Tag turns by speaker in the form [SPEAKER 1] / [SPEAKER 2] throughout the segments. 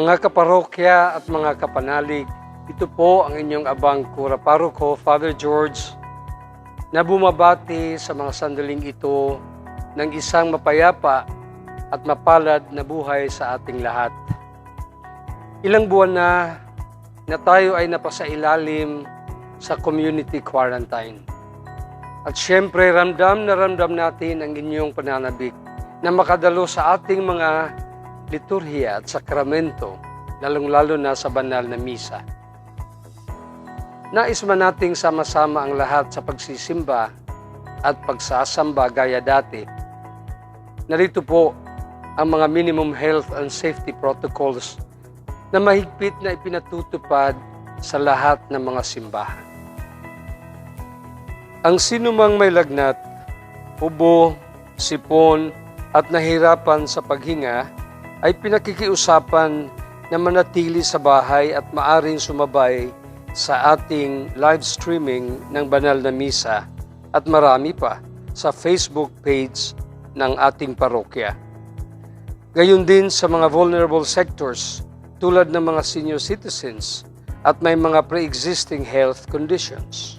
[SPEAKER 1] Mga kaparokya at mga kapanalig, ito po ang inyong abang Kura Paroko, Father George, na bumabati sa mga sandaling ito ng isang mapayapa at mapalad na buhay sa ating lahat. Ilang buwan na tayo ay napasailalim sa community quarantine. At syempre, ramdam na ramdam natin ang inyong pananabik na makadalo sa ating mga liturhiya at sakramento, lalong-lalo na sa banal na misa. Nais man nating sama-sama ang lahat sa pagsisimba at pagsasamba gaya dati. Narito po ang mga minimum health and safety protocols na mahigpit na ipinatutupad sa lahat ng mga simbahan. Ang sinumang may lagnat, ubo, sipon at nahirapan sa paghinga ay pinakikiusapan na manatili sa bahay at maaring sumabay sa ating live streaming ng banal na misa at marami pa sa Facebook page ng ating parokya. Gayon din sa mga vulnerable sectors tulad ng mga senior citizens at may mga pre-existing health conditions.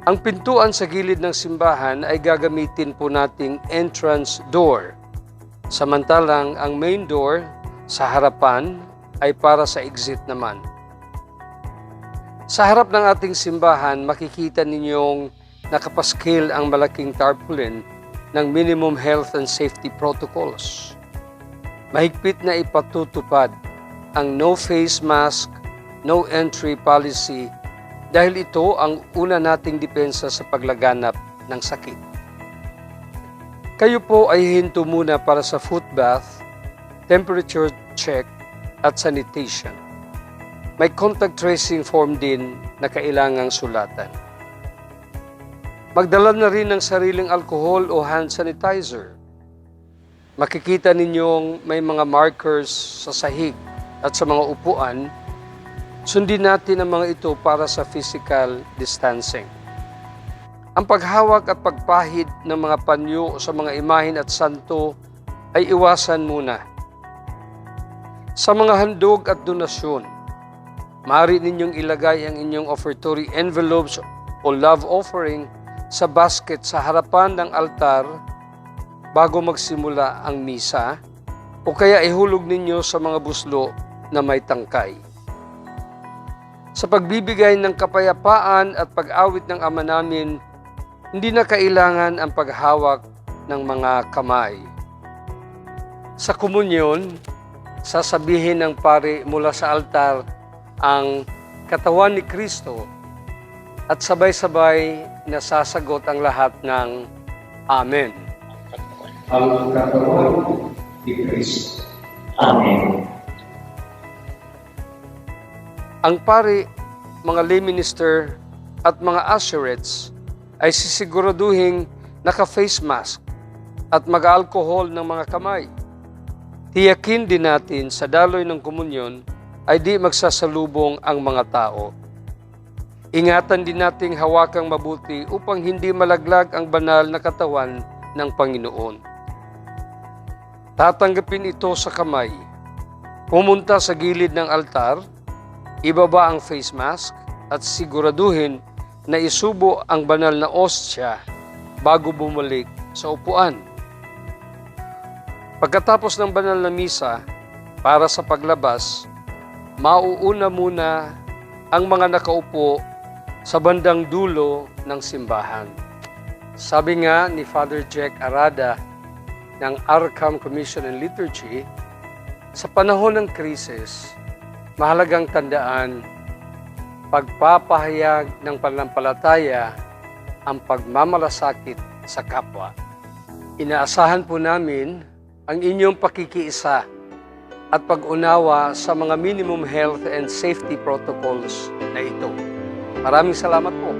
[SPEAKER 1] Ang pintuan sa gilid ng simbahan ay gagamitin po nating entrance door. Samantalang ang main door sa harapan ay para sa exit naman. Sa harap ng ating simbahan, makikita ninyong nakapaskil ang malaking tarpaulin ng minimum health and safety protocols. Mahigpit na ipatutupad ang no face mask, no entry policy dahil ito ang una nating depensa sa paglaganap ng sakit. Kayo po ay hinto muna para sa foot bath, temperature check at sanitation. May contact tracing form din na kailangang sulatan. Magdala na rin ng sariling alcohol o hand sanitizer. Makikita ninyong may mga markers sa sahig at sa mga upuan. Sundin natin ang mga ito para sa physical distancing. Ang paghawak at pagpahid ng mga panyo sa mga imahen at santo ay iwasan muna. Sa mga handog at donasyon, maaari ninyong ilagay ang inyong offertory envelopes o love offering sa basket sa harapan ng altar bago magsimula ang misa o kaya ihulog ninyo sa mga buslo na may tangkay. Sa pagbibigay ng kapayapaan at pag-awit ng Ama namin, hindi na kailangan ang paghawak ng mga kamay. Sa komunyon, sasabihin ng pari mula sa altar ang katawan ni Kristo at sabay-sabay nasasagot ang lahat ng Amen.
[SPEAKER 2] Ang katawan ni Kristo. Amen.
[SPEAKER 1] Ang pari, mga lay minister at mga usherettes ay sisiguraduhing naka-face mask at mag-alcohol ng mga kamay. Tiyakin din natin sa daloy ng komunyon ay di magsasalubong ang mga tao. Ingatan din nating hawakang mabuti upang hindi malaglag ang banal na katawan ng Panginoon. Tatanggapin ito sa kamay, pumunta sa gilid ng altar, ibaba ang face mask at siguraduhin na isubo ang banal na ostya bago bumalik sa upuan. Pagkatapos ng banal na misa, para sa paglabas, mauuna muna ang mga nakaupo sa bandang dulo ng simbahan. Sabi nga ni Father Jack Arada ng Arkham Commission on Liturgy, sa panahon ng krisis, mahalagang tandaan, pagpapahayag ng pananampalataya ang pagmamalasakit sa kapwa. Inaasahan po namin ang inyong pakikiisa at pag-unawa sa mga minimum health and safety protocols na ito. Maraming salamat po.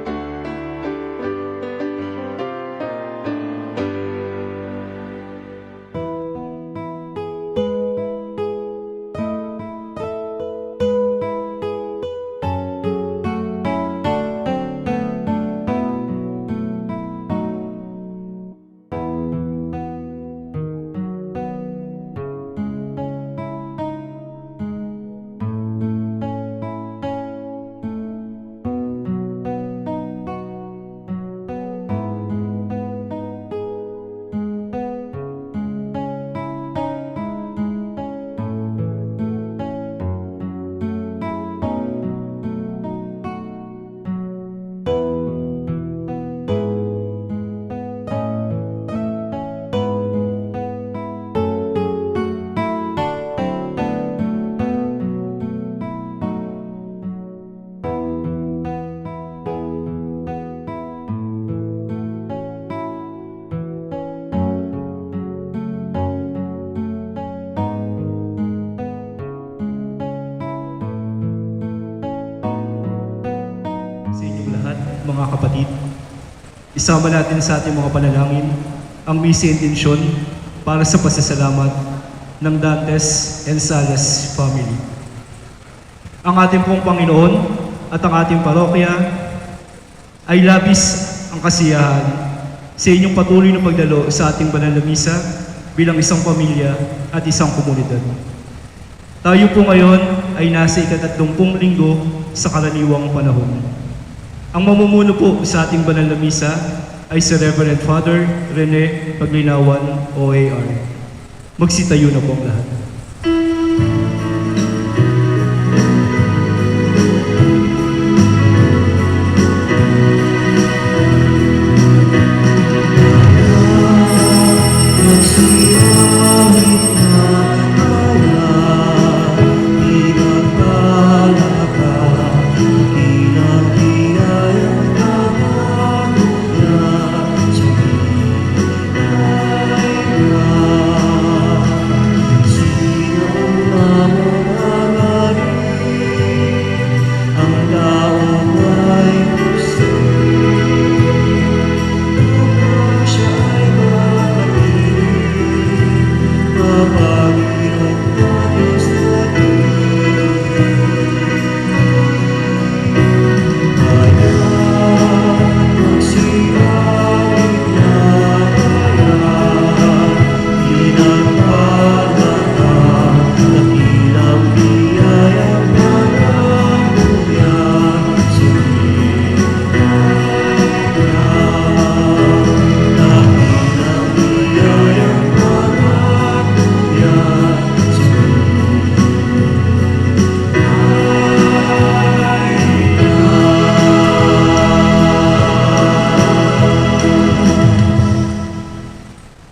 [SPEAKER 3] mga kapatid, isama natin sa ating mga panalangin ang misa intensyon para sa pasasalamat ng Dantes and Salas family. Ang ating pong Panginoon at ang ating parokya ay labis ang kasiyahan sa inyong patuloy na pagdalo sa ating banal na misa bilang isang pamilya at isang komunidad. Tayo po ngayon ay nasa ika-30 linggo sa karaniwang panahon. Ang mamumuno po sa ating banal na misa ay si Reverend Father Rene Paglinawan, OAR. Magsitayo na po ang lahat.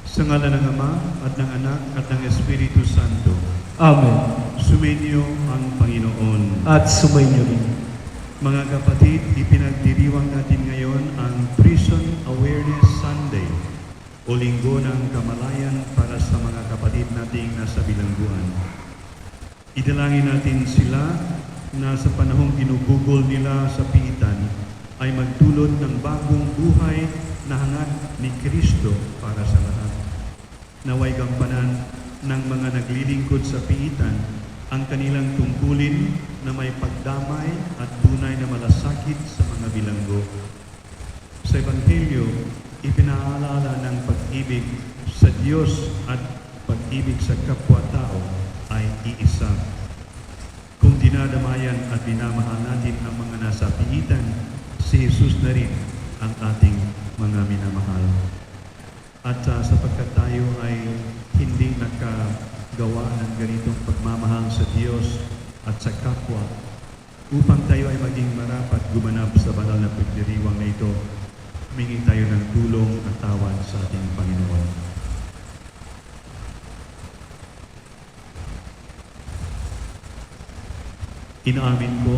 [SPEAKER 4] Sa ngala ng Ama at ng Anak at ng Espiritu Santo.
[SPEAKER 3] Amen.
[SPEAKER 4] Sumainyo ang Panginoon.
[SPEAKER 3] At sumainyo rin.
[SPEAKER 4] Mga kapatid, ipinagdiriwang natin ngayon ang Prison Awareness Sunday o Linggo ng Kamalayan para sa mga kapatid nating nasa bilangguan. Idalangin natin sila na sa panahong ginugugol nila sa piitan ay magdulot ng bagong buhay na hangad ni Kristo para sa lahat. Naway gampanan ng mga naglilingkod sa piitan ang kanilang tungkulin na may pagdamay at tunay na malasakit sa mga bilanggo. Sa Ebanghelyo, ipinaalala ng pag-ibig sa Diyos at pag-ibig sa kapwa-tao ay iisa. Kung dinadamayan at dinamahal natin ang mga nasa piitan, si Jesus na rin ang ating mga minamahal. At sapagkat tayo ay hindi nakagawa ng ganitong pagmamahal sa Diyos at sa kapwa, upang tayo ay maging marapat gumanap sa banal na pagdiriwang na ito, humingi tayo ng tulong at tawad sa ating Panginoon. Inaamin ko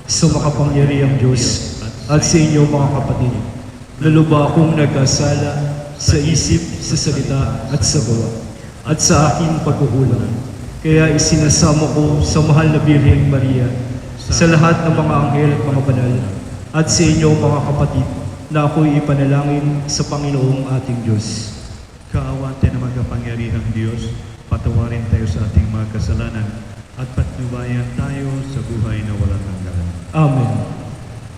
[SPEAKER 3] Sa makapangyarihang Diyos at sa inyo mga kapatid, naluba akong nagkasala sa isip, sa salita at sa gawa, at sa aking pagkukulang. Kaya isinasamo ko sa mahal na Birheng Maria, sa lahat ng mga anghel at mga banal, at sa inyo mga kapatid, na ako'y ipanalangin sa Panginoong ating Diyos.
[SPEAKER 4] kaawate na magkapangyarihang Diyos, patawarin tayo sa ating mga kasalanan at patnubayan tayo sa buhay na walang hanggan.
[SPEAKER 3] Amen.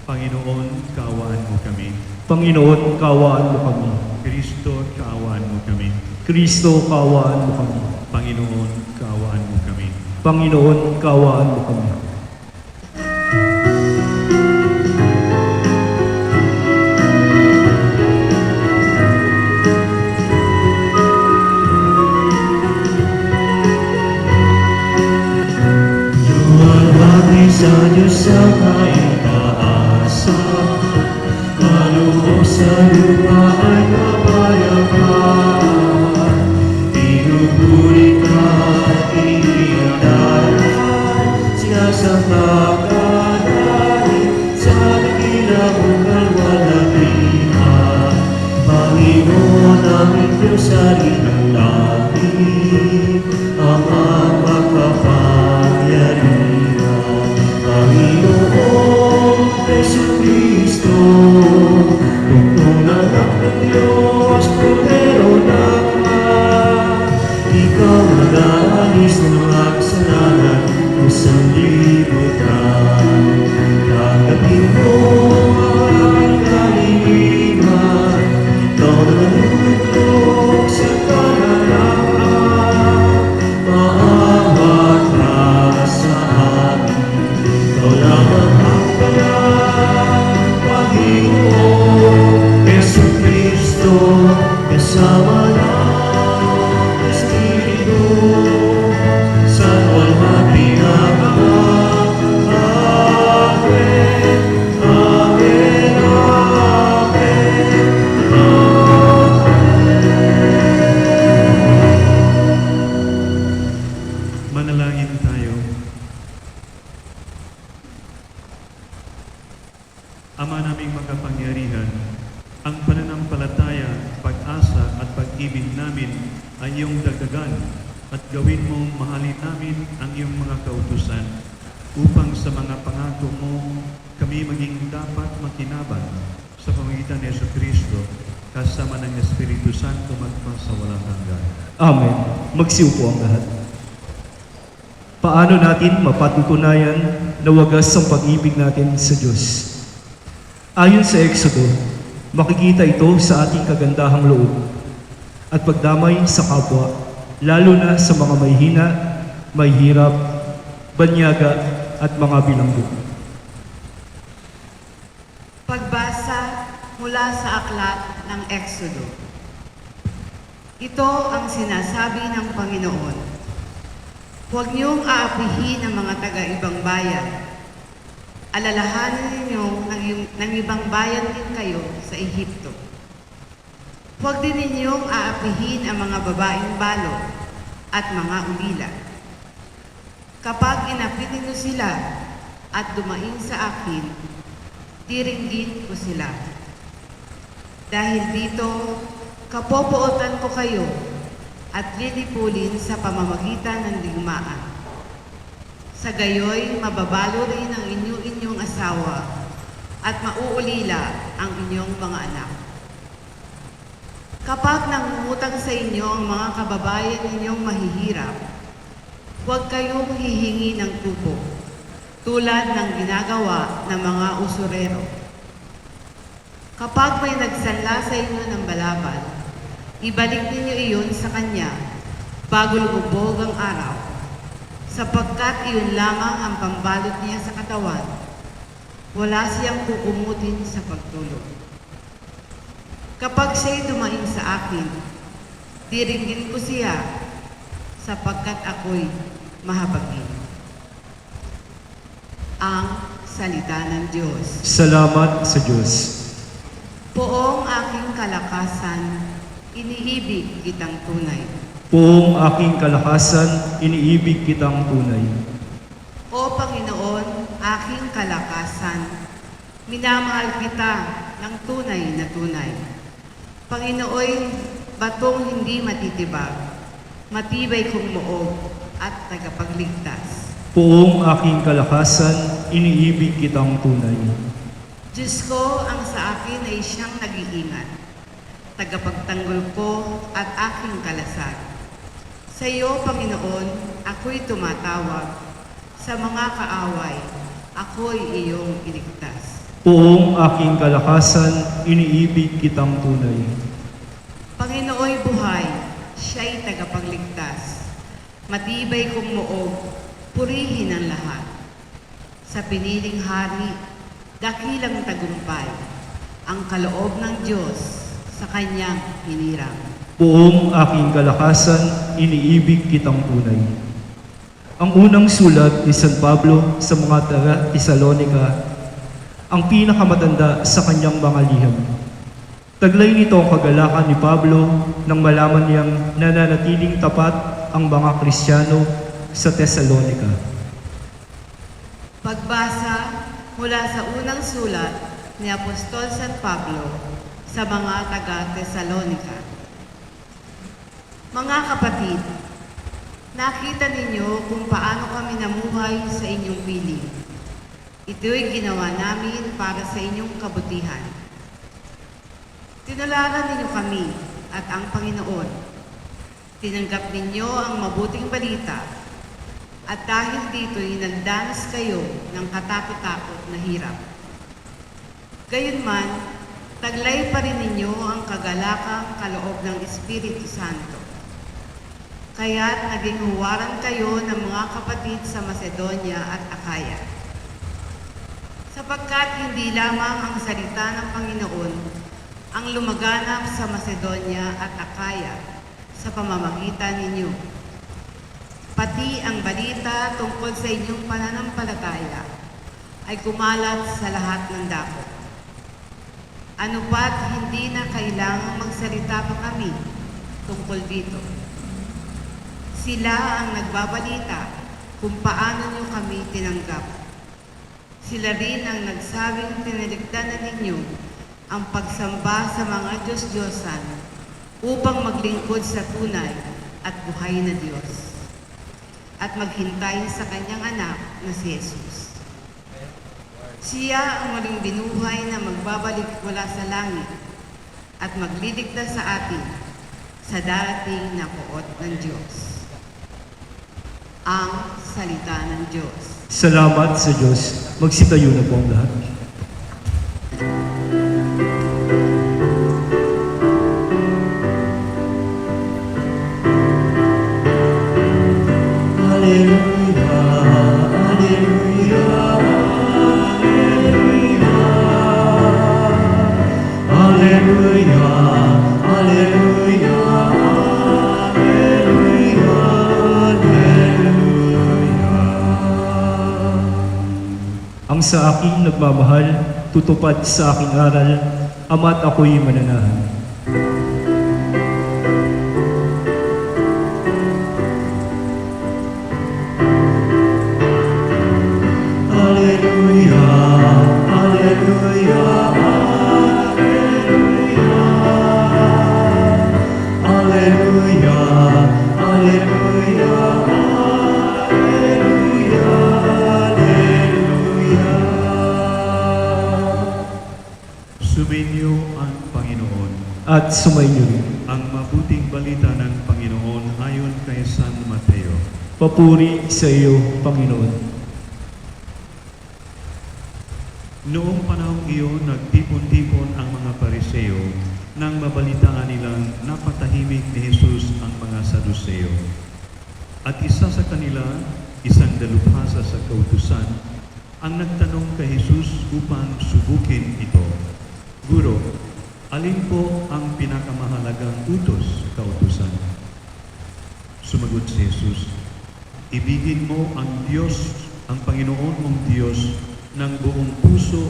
[SPEAKER 4] Panginoon, kaawaan mo kami.
[SPEAKER 3] Panginoon, kaawaan mo kami.
[SPEAKER 4] Kristo, kaawaan mo kami.
[SPEAKER 3] Kristo, kaawaan mo kami.
[SPEAKER 4] Panginoon, kaawaan mo kami.
[SPEAKER 3] Panginoon, kaawaan mo kami.
[SPEAKER 2] Sa Diyos ang kaitaasa, maluhog sa lupa ay kapayapaan. Tinugulit ka at iniindaran, sinasamba ka dahil sa dakilang mong kalwalhatian. Panginoon aming Diyos sa rinang langit, Amang makapangyarihan. Panginoong Jesucristo,
[SPEAKER 4] Ama naming makapangyarihan, ang pananampalataya, pag-asa at pag-ibig namin ay iyong dagdagan at gawin mong mahalin namin ang iyong mga kautusan upang sa mga pangako mo kami maging dapat makinabang sa pamamagitan ni Jesucristo kasama ng Espiritu Santo magpasawalang hanggan.
[SPEAKER 3] Amen. Magsiupo ang lahat. Paano natin mapatutunayan na wagas ang pag-ibig natin sa Diyos? Ayon sa Exodo, makikita ito sa ating kagandahang loob at pagdamay sa kapwa, lalo na sa mga may hina, may hirap, banyaga at mga bilanggo.
[SPEAKER 5] Pagbasa mula sa aklat ng Exodo. Ito ang sinasabi ng Panginoon. Huwag niyong aapihin ang mga taga-ibang bayan. Alalahanin ninyo ng ibang bayan din kayo sa Ehipto. Huwag din ninyong aapihin ang mga babaeng balo at mga ulila. Kapag inapit ninyo sila at dumaing sa akin, tiringgin ko sila. Dahil dito, kapopootan ko kayo at lilipulin sa pamamagitan ng digmaan. Sa gayoy, mababalo rin ang inyong asawa at mauulila ang inyong mga anak. Kapag nangungutang sa inyo ang mga kababayan ninyong mahihirap, huwag kayong hihingi ng tubo, tulad ng ginagawa ng mga usurero. Kapag may nagsanla sa inyo ng balabal, ibalik ninyo iyon sa kanya bago lumubog ang araw, sapagkat iyon lamang ang pambalot niya sa katawan. Wala siyang kukumutin sa pagtulog. Kapag siya'y dumaing sa akin, tiringgin ko siya, sapagkat ako'y mahabagin. Ang salita ng Diyos.
[SPEAKER 3] Salamat sa Diyos.
[SPEAKER 5] Poong aking kalakasan, iniibig kitang tunay.
[SPEAKER 3] Poong aking kalakasan, iniibig kitang tunay.
[SPEAKER 5] O Panginoon, aking kalakasan, minamahal kita ng tunay na tunay. Panginooy, batong hindi matitibag, matibay kong moob at tagapagligtas.
[SPEAKER 3] Poong aking kalakasan, iniibig kitang tunay.
[SPEAKER 5] Diyos ko, ang sa akin ay siyang nag-iingat, tagapagtanggol ko at aking kalasag. Sa iyo, Panginoon, ako'y tumatawag. Sa mga kaaway, ako'y iyong iligtas.
[SPEAKER 3] Poong aking kalakasan, iniibig kitang tunay.
[SPEAKER 5] Panginooy buhay, siya'y tagapagligtas. Matibay kong moob, purihin ang lahat. Sa piniling hari, dakilang tagumpay, ang kaloob ng Diyos sa kanyang hinirang.
[SPEAKER 3] Poong aking kalakasan, iniibig kitang tunay. Ang unang sulat ni San Pablo sa mga taga-Tesalonica, ang pinakamatanda sa kanyang mga liham. Taglay nito ang kagalakan ni Pablo nang malaman niyang nananatiling tapat ang mga Kristiyano sa Tesalonica.
[SPEAKER 5] Pagbasa mula sa unang sulat ni Apostol San Pablo sa mga taga-Tesalonica. Mga kapatid, nakita ninyo kung paano kami namuhay sa inyong piling. Ito'y ginawa namin para sa inyong kabutihan. Tinularan ninyo kami at ang Panginoon. Tinanggap ninyo ang mabuting balita at dahil dito'y nagdanas kayo ng katakot-takot na hirap. Gayunman, taglay pa rin ninyo ang kagalakang kaloob ng Espiritu Santo. Kaya't naging huwaran kayo ng mga kapatid sa Macedonia at Akaya. Sapagkat hindi lamang ang salita ng Panginoon ang lumaganap sa Macedonia at Akaya sa pamamagitan ninyo. Pati ang balita tungkol sa inyong pananampalataya ay kumalat sa lahat ng dako. Ano pat hindi na kailangang magsalita pa kami tungkol dito. Sila ang nagbabalita kung paano nyo kami tinanggap. Sila rin ang nagsabing tiniligdan na ninyo ang pagsamba sa mga Diyos-Diyosan upang maglingkod sa tunay at buhay na Diyos at maghintay sa kanyang anak na si Jesus. Siya ang muling binuhay na magbabalik mula sa langit at magliligtas sa atin sa darating na poot ng Diyos. Ang salita ng Diyos.
[SPEAKER 3] Salamat sa Diyos. Magsitayo na po ang lahat.
[SPEAKER 2] Alleluia, alleluia, alleluia, alleluia, alleluia, alleluia.
[SPEAKER 3] Ang sa aking nagmamahal, tutupad sa aking aral, ama't ako'y mananahan.
[SPEAKER 2] Alleluia, alleluia, alleluia, alleluia, alleluia, alleluia.
[SPEAKER 4] Sumainyo ang Panginoon.
[SPEAKER 3] At sumainyo rin.
[SPEAKER 4] Ang mabuting balita ng Panginoon ayon kay San Mateo.
[SPEAKER 3] Papuri sa iyo, Panginoon.
[SPEAKER 4] Noong panahong iyon, nagtipon-tipon ang mga Pariseo nang mabalitaan nilang napatahimik ni Jesus ang mga Saduseo. At isa sa kanila, isang dalubhasa sa kautusan, ang nagtanong kay Jesus upang subukin ito. Guro, alin po ang pinakamahalagang utos sa kautusan? Sumagot si Jesus, ibigin mo ang Diyos, ang Panginoon mong Diyos, ng buong puso,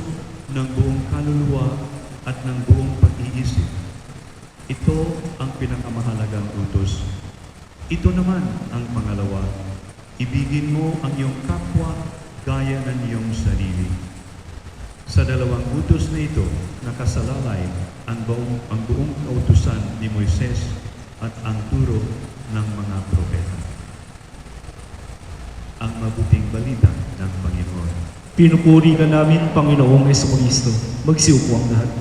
[SPEAKER 4] ng buong kaluluwa, at ng buong pag-iisip. Ito ang pinakamahalagang utos. Ito naman ang pangalawa. Ibigin mo ang iyong kapwa gaya ng iyong sarili. Sa dalawang utos na ito, nakasalalay ang buong kautusan ni Moises at ang turo ng mga propeta. Ang mabuting balita ng Panginoon.
[SPEAKER 3] Pinupuri ka namin, Panginoong Jesucristo. Magsiupo ang lahat.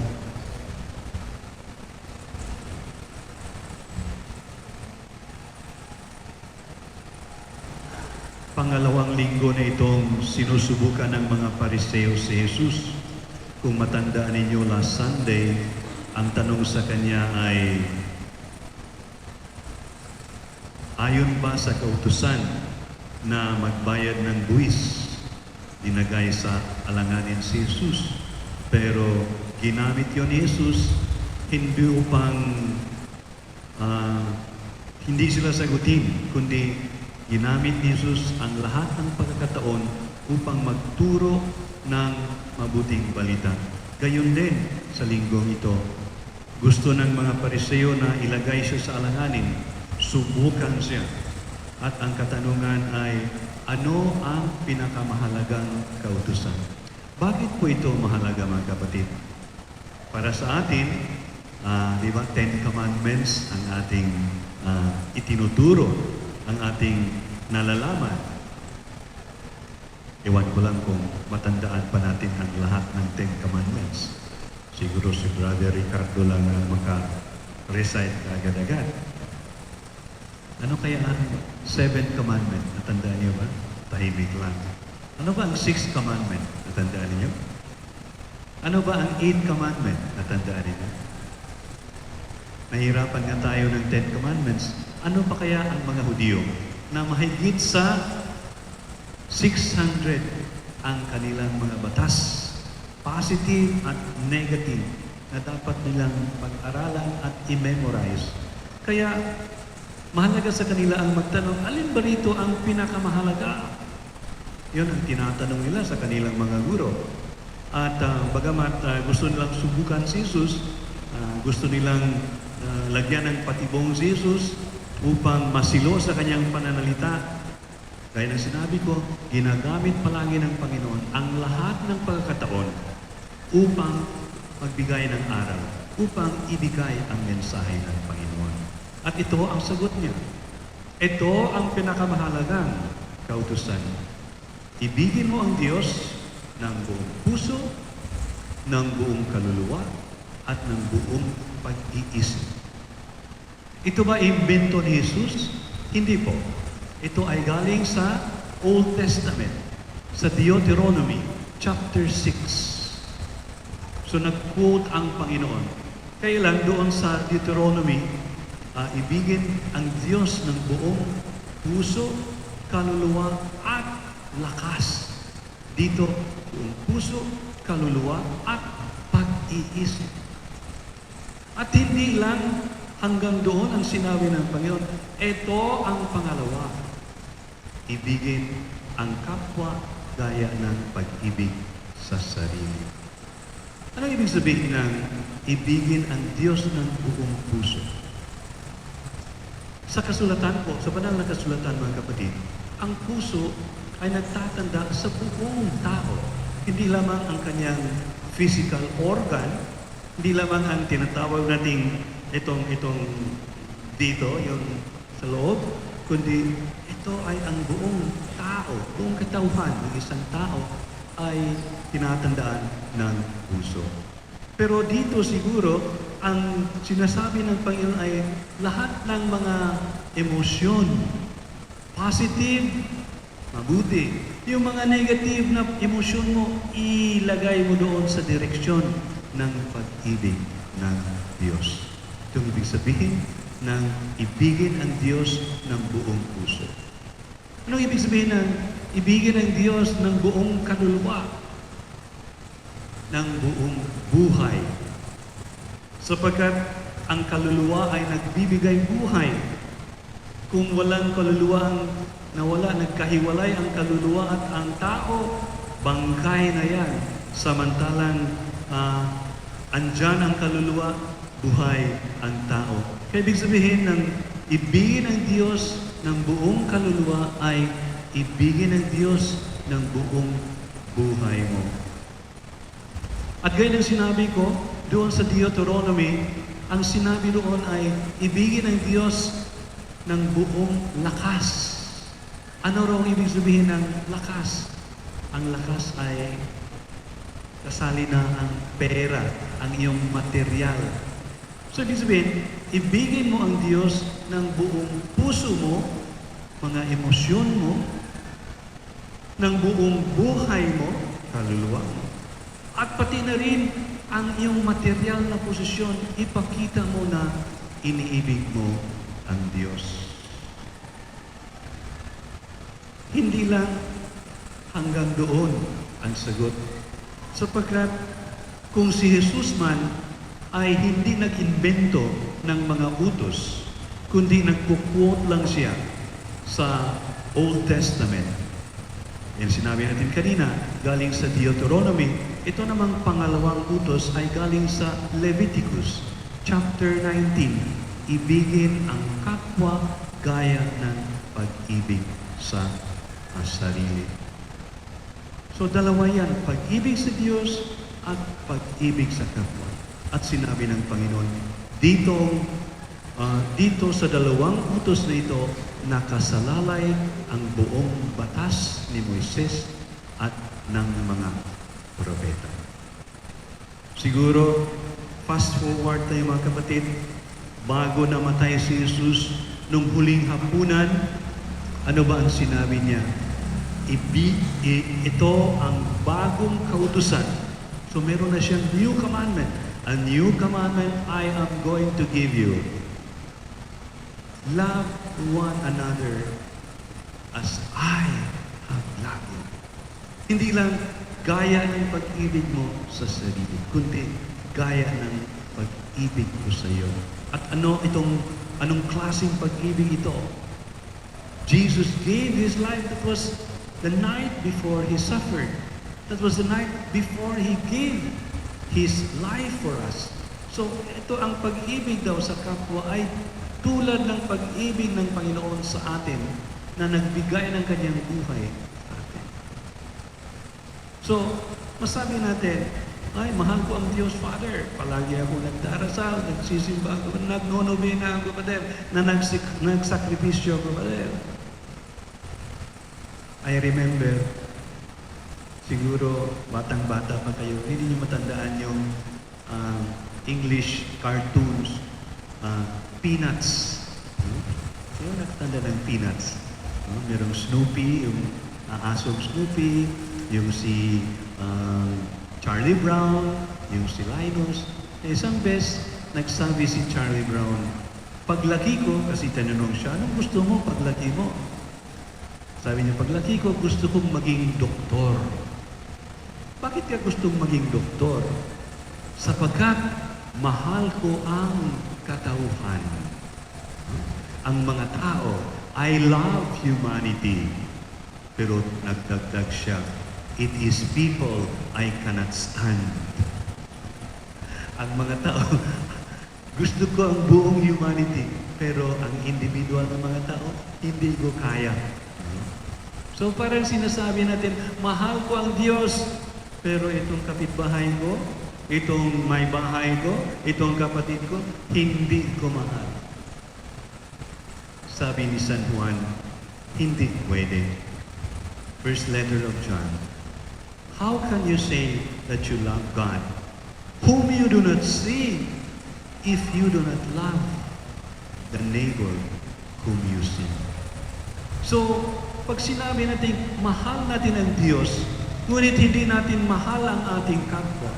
[SPEAKER 4] Pangalawang linggo na itong sinusubukan ng mga Pariseo si Jesus. Kung matandaan ninyo last Sunday, ang tanong sa kanya ay, ayon ba sa kautusan na magbayad ng buwis? Dinagay sa alanganin si Jesus. Pero ginamit yon ni Jesus hindi upang hindi sila sagutin, kundi ginamit ni Jesus ang lahat ng pagkakataon upang magturo ng mabuting balita. Gayon din sa linggong ito. Gusto ng mga Pariseo na ilagay siya sa alanganin, subukan siya. At ang katanungan ay, ano ang pinakamahalagang kautusan? Bakit po ito mahalaga, mga kapatid? Para sa atin, di ba, 10 Commandments ang ating itinuturo, ang ating nalalaman. Ewan ko lang kung matandaan pa natin ang lahat ng 10 Commandments. Siguro si Brother Ricardo lang ang maka-recite agad-agad. Ano kaya ang 7th commandment? Natandaan niyo ba? Tahimik lang. Ano ba ang 6th commandment? Natandaan niyo? Ano ba ang 8th commandment? Natandaan niyo? Nahirapan nga tayo ng 10 commandments. Ano pa kaya ang mga Hudyo na mahigit sa 600 ang kanilang mga batas, positive at negative, na dapat nilang pag-aralan at i-memorize. Kaya mahalaga sa kanila ang magtanong, alin ba rito ang pinakamahalaga? Yun ang tinatanong nila sa kanilang mga guro. At bagamat gusto nilang subukan si Jesus, gusto nilang lagyan ng patibong si Jesus upang masilo sa kanyang pananalita, Gaya ng sinabi ko, ginagamit palagi ng Panginoon ang lahat ng pagkakataon upang magbigay ng aral, upang ibigay ang mensahe ng Panginoon. At ito ang sagot niya. Ito ang pinakamahalagang kautusan. Ibigin mo ang Diyos ng buong puso, ng buong kaluluwa, at ng buong pag-iisip. Ito ba imbento ni Jesus? Hindi po. Ito ay galing sa Old Testament, sa Deuteronomy chapter 6. So nag-quote ang Panginoon. Kailan doon sa Deuteronomy, ibigin ang Diyos ng buong puso, kaluluwa, at lakas. Dito, buong puso, kaluluwa, at pag-iisip. At hindi lang hanggang doon ang sinabi ng Panginoon, ito ang pangalawa. Ibigin ang kapwa gaya ng pag-ibig sa sarili. Ano ibig sabihin ng ibigin ang Diyos ng buong puso? Sa kasulatan po, sa banal na kasulatan mga kapatid, ang puso ay nagtatanda sa buong tao. Hindi lamang ang kanyang physical organ, hindi lamang ang tinatawag nating itong dito, yung sa loob, kundi ito ay ang buong tao, buong katauhan ng isang tao ay tinatandaan ng puso. Pero dito siguro, ang sinasabi ng Panginoon ay lahat ng mga emosyon, positive, mabuti. Yung mga negative na emosyon mo, ilagay mo doon sa direksyon ng pag-ibig ng Diyos. Itong ibig sabihin ng ibigin ang Diyos ng buong puso. Anong ibig sabihin ng ibigin ang Diyos ng buong kaluluwa? Ng buong buhay. Sapagkat ang kaluluwa ay nagbibigay buhay. Kung walang kaluluwa nawala, nagkahiwalay ang kaluluwa at ang tao, bangkay na yan. Samantalang andyan ang kaluluwa, buhay ang tao. Kaya ibig sabihin ng ibigin ang Diyos ng buong kaluluwa ay ibigin ang Diyos ng buong buhay mo. At gaya ng sinabi ko, doon sa Deuteronomy, ang sinabi doon ay ibigin ang Diyos ng buong lakas. Ano raw ibig sabihin ng lakas? Ang lakas ay kasali na ang pera, ang iyong material. So ibig sabihin, ibigin mo ang Diyos ng buong puso mo, mga emosyon mo, ng buong buhay mo, kaluluwa mo, at pati na rin ang iyong material na posisyon, ipakita mo na iniibig mo ang Diyos. Hindi lang hanggang doon ang sagot. Sapagkat kung si Jesus man ay hindi nag-invento ng mga utos, kundi nagpo-quote lang siya sa Old Testament. Yan sinabi natin kanina, galing sa Deuteronomy. Ito namang pangalawang utos ay galing sa Leviticus, chapter 19. Ibigin ang kapwa gaya ng pag-ibig sa sarili. So dalawa yan, pag-ibig sa Diyos at pag-ibig sa kapwa. At sinabi ng Panginoon, dito sa dalawang utos na ito, nakasalalay ang buong batas ni Moises at ng mga propeta. Siguro, fast forward tayo mga kapatid, bago namatay si Jesus, nung huling hapunan, ano ba ang sinabi niya? Ito ang bagong kautusan. So meron na siyang new commandment. A new commandment I am going to give you. Love one another as I have loved you. Hindi lang gaya ng pag-ibig mo sa sarili, kundi gaya ng pag-ibig ko sa iyo. At anong klaseng pag-ibig ito? Jesus gave His life. That was the night before He suffered. That was the night before He gave His life for us. So, ito ang pag-ibig daw sa kapwa ay tulad ng pag-ibig ng Panginoon sa atin na nagbigay ng kanyang buhay sa atin. So, masabi natin, ay, mahal ko ang Diyos, Father. Palagi ako nagdarasal, nagsisimba ako, nagnonovena ako, Father, na nagsakripisyo ako, Father. I remember, siguro batang-bata pa kayo, hindi niyo matandaan yung English cartoons, Peanuts. Sino nakatanda ng Peanuts? Merong Snoopy, yung asong Snoopy, yung si Charlie Brown, yung si Linus. Isang beses, nagsabi si Charlie Brown, paglaki ko, kasi tanong siya, anong gusto mo paglaki mo? Sabi niya, paglaki ko, gusto kong maging doktor. Bakit ka gustong maging doktor? Sapagkat mahal ko ang katauhan. Ang mga tao, I love humanity. Pero nagdagdag siya, it is people I cannot stand. Ang mga tao, gusto ko ang buong humanity, pero ang individual ng mga tao, hindi ko kaya. So parang sinasabi natin, mahal ko ang Diyos, pero itong kapitbahay ko, itong may bahay ko, itong kapatid ko, hindi ko mahal. Sabi ni San Juan, hindi pwede. First letter of John, how can you say that you love God, whom you do not see, if you do not love the neighbor whom you see? So, pag sinabi natin, mahal natin ang Diyos, ngunit hindi natin mahal ang ating kapwa,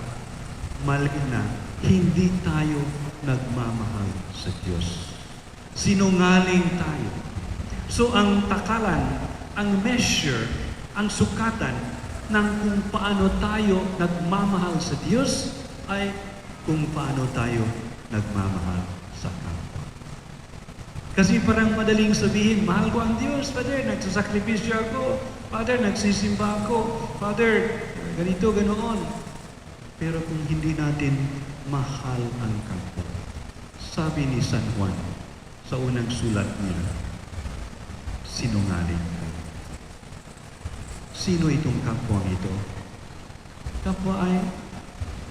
[SPEAKER 4] malina, hindi tayo nagmamahal sa Diyos. Sinungaling tayo. So, ang takalan, ang measure, ang sukatan ng kung paano tayo nagmamahal sa Diyos ay kung paano tayo nagmamahal sa kapwa. Kasi parang madaling sabihin, mahal ko ang Diyos, Father, nagsasakripisyo ako, Father, nagsisimba ako, Father, ganito, ganoon. Pero kung hindi natin mahal ang kapwa, sabi ni San Juan sa unang sulat niya, sinungaling ka. Sino itong kapwa ito? Kapwa ay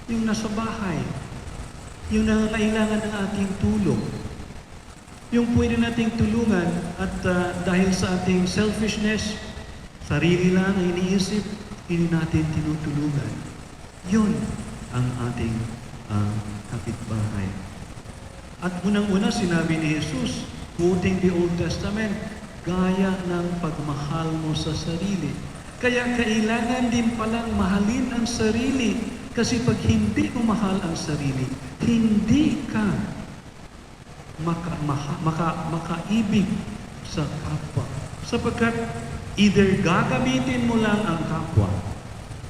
[SPEAKER 4] yung nasa bahay, yung nangangailangan ng ating tulong, yung pwede nating tulungan at dahil sa ating selfishness, sarili lang ang iniisip, hindi natin tinutulungan. Yun ang ating kapitbahay. At unang-una sinabi ni Jesus, quoting the Old Testament, gaya ng pagmahal mo sa sarili. Kaya kailangan din palang mahalin ang sarili. Kasi pag hindi mo mahal ang sarili, hindi ka makaibig sa kapwa. Sapagkat either gagamitin mo lang ang kapwa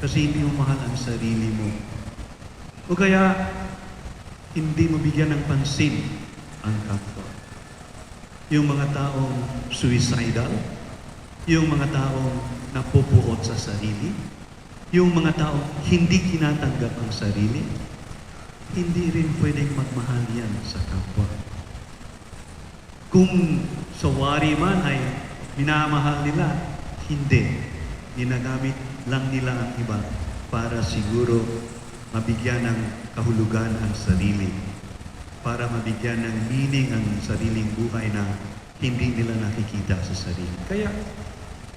[SPEAKER 4] kasi hindi mo mahal ang sarili mo. O kaya hindi mo bigyan ng pansin ang kapwa. Yung mga taong suicidal, yung mga taong napupuot sa sarili, yung mga taong hindi kinatanggap ang sarili, hindi rin pwedeng magmahal yan sa kapwa. Kung sa wari man ay minamahal nila, hindi. Ginagamit lang nila ang iba para siguro mabigyan ng kahulugan ang sarili, para mabigyan ng meaning ang sariling buhay na hindi nila nakikita sa sarili. Kaya